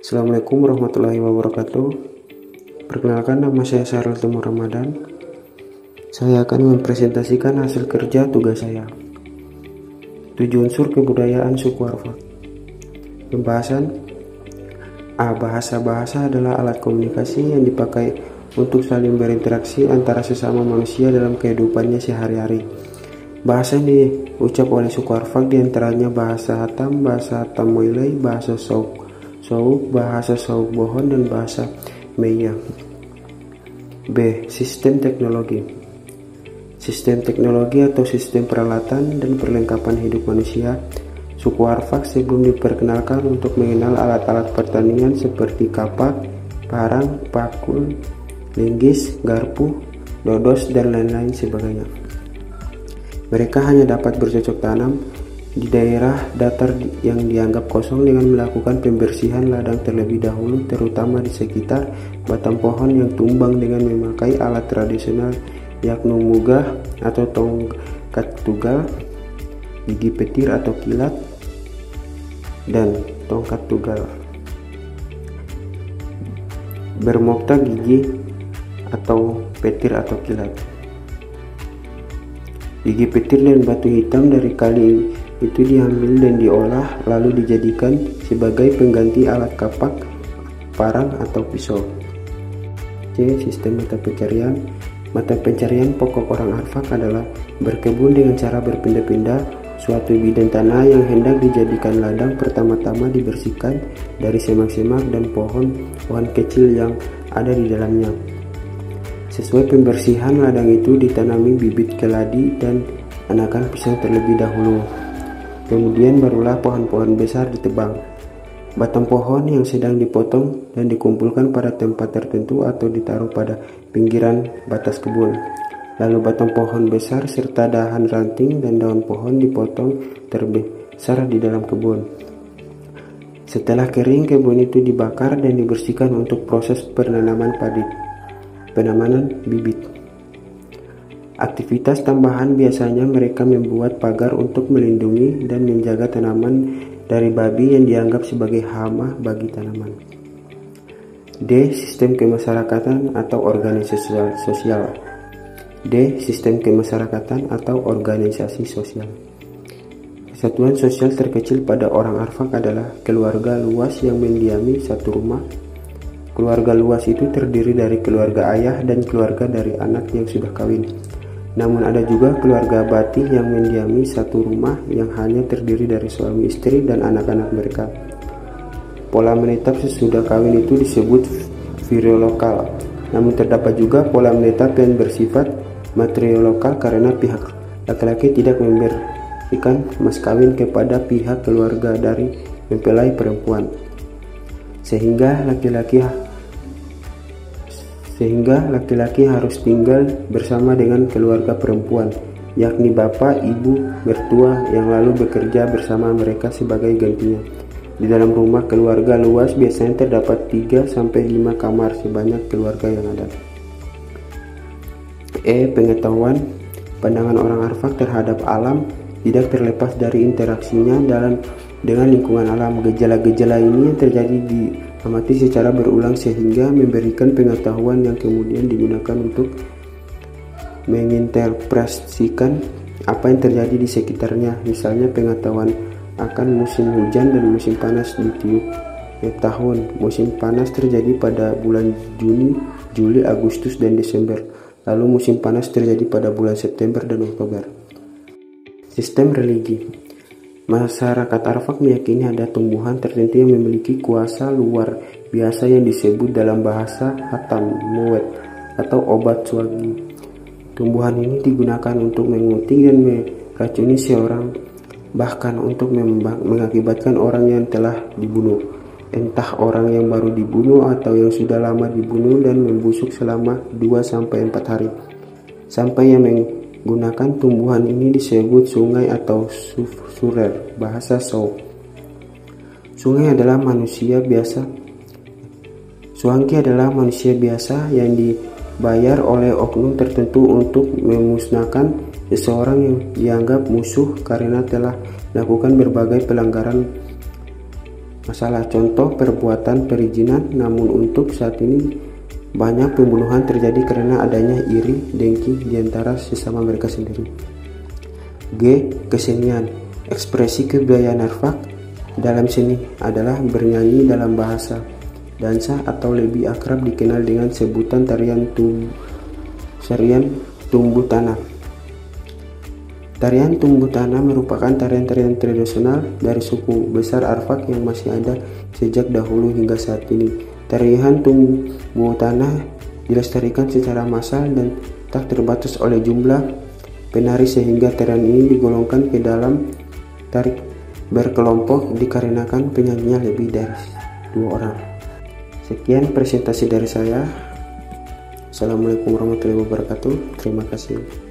Assalamualaikum warahmatullahi wabarakatuh. Perkenalkan, nama saya Syahrul Timur Ramadan. Saya akan mempresentasikan hasil kerja tugas saya. 7 unsur kebudayaan suku Arfak. Pembahasan A. Bahasa adalah alat komunikasi yang dipakai untuk saling berinteraksi antara sesama manusia dalam kehidupannya sehari-hari. Bahasa yang diucap oleh suku Arfak diantaranya bahasa Hatam, bahasa Hatam Moilay, bahasa Sauk, bahasa Sauk Bohon, dan bahasa Meya. B. Sistem teknologi. Sistem teknologi atau sistem peralatan dan perlengkapan hidup manusia. Suku Arfak sebelum diperkenalkan untuk mengenal alat-alat pertanian seperti kapak, parang, pakul, linggis, garpu, dodos, dan lain-lain sebagainya. Mereka hanya dapat bercocok tanam di daerah datar yang dianggap kosong dengan melakukan pembersihan ladang terlebih dahulu, terutama di sekitar batang pohon yang tumbang dengan memakai alat tradisional yakni mugah atau tongkat tugal, gigi petir atau kilat, dan tongkat tugal. Bermokta gigi atau petir atau kilat. Gigi petir dan batu hitam dari kali itu diambil dan diolah lalu dijadikan sebagai pengganti alat kapak, parang, atau pisau. C. Sistem mata pencarian. Mata pencarian pokok orang Arfak adalah berkebun dengan cara berpindah-pindah. Suatu bidang tanah yang hendak dijadikan ladang pertama-tama dibersihkan dari semak-semak dan pohon-pohon kecil yang ada di dalamnya. Sesuai pembersihan ladang itu ditanami bibit keladi dan anakan pisang terlebih dahulu. Kemudian barulah pohon-pohon besar ditebang. Batang pohon yang sedang dipotong dan dikumpulkan pada tempat tertentu atau ditaruh pada pinggiran batas kebun. Lalu batang pohon besar serta dahan ranting dan daun pohon dipotong terbesar di dalam kebun. Setelah kering, kebun itu dibakar dan dibersihkan untuk proses penanaman bibit. Aktivitas tambahan biasanya mereka membuat pagar untuk melindungi dan menjaga tanaman dari babi yang dianggap sebagai hama bagi tanaman. D. Sistem kemasyarakatan atau organisasi sosial. D. Sistem kemasyarakatan atau organisasi sosial. Kesatuan sosial terkecil pada orang Arfak adalah keluarga luas yang mendiami satu rumah. Keluarga luas itu terdiri dari keluarga ayah dan keluarga dari anak yang sudah kawin. Namun ada juga keluarga bati yang mendiami satu rumah yang hanya terdiri dari suami istri dan anak-anak mereka. Pola menetap sesudah kawin itu disebut filiolokal. Namun terdapat juga pola menetap yang bersifat matriolokal karena pihak laki-laki tidak memberikan mas kawin kepada pihak keluarga dari mempelai perempuan. Sehingga laki-laki harus tinggal bersama dengan keluarga perempuan, yakni bapak, ibu, mertua yang lalu bekerja bersama mereka sebagai gantinya. Di dalam rumah keluarga luas biasanya terdapat 3-5 kamar sebanyak keluarga yang ada. E. Pengetahuan. Pandangan orang Arfak terhadap alam tidak terlepas dari interaksinya dengan lingkungan alam. Gejala-gejala ini yang terjadi diamati secara berulang sehingga memberikan pengetahuan yang kemudian digunakan untuk menginterpretasikan apa yang terjadi di sekitarnya. Misalnya pengetahuan akan musim hujan dan musim panas di tiap tahun. Musim panas terjadi pada bulan Juni, Juli, Agustus, dan Desember. Lalu musim panas terjadi pada bulan September dan Oktober. Sistem religi. Masyarakat Arfak meyakini ada tumbuhan tertentu yang memiliki kuasa luar biasa yang disebut dalam bahasa Hatam Muwet atau obat suagi. Tumbuhan ini digunakan untuk mengunting dan meracuni seorang, bahkan untuk mengakibatkan orang yang telah dibunuh, entah orang yang baru dibunuh atau yang sudah lama dibunuh, dan membusuk selama 2-4 hari. Sampai yang menggunakan tumbuhan ini disebut sungai atau surer, bahasa Sauk. Sungai adalah manusia biasa. Suangki adalah manusia biasa yang dibayar oleh oknum tertentu untuk memusnahkan seseorang yang dianggap musuh karena telah melakukan berbagai pelanggaran masalah contoh perbuatan perizinan, namun untuk saat ini banyak pembunuhan terjadi karena adanya iri dengki di antara sesama mereka sendiri. G. Kesenian. Ekspresi kebudayaan Arfak dalam seni adalah bernyanyi dalam bahasa dansa atau lebih akrab dikenal dengan sebutan tarian tumbuh tanah. Tarian tumbuh tanah merupakan tarian-tarian tradisional dari suku besar Arfak yang masih ada sejak dahulu hingga saat ini. Tarian tumbuh tanah dilestarikan secara massal dan tak terbatas oleh jumlah penari sehingga tarian ini digolongkan ke dalam tarik berkelompok dikarenakan penyanyinya lebih dari 2 orang. Sekian presentasi dari saya. Assalamualaikum warahmatullahi wabarakatuh. Terima kasih.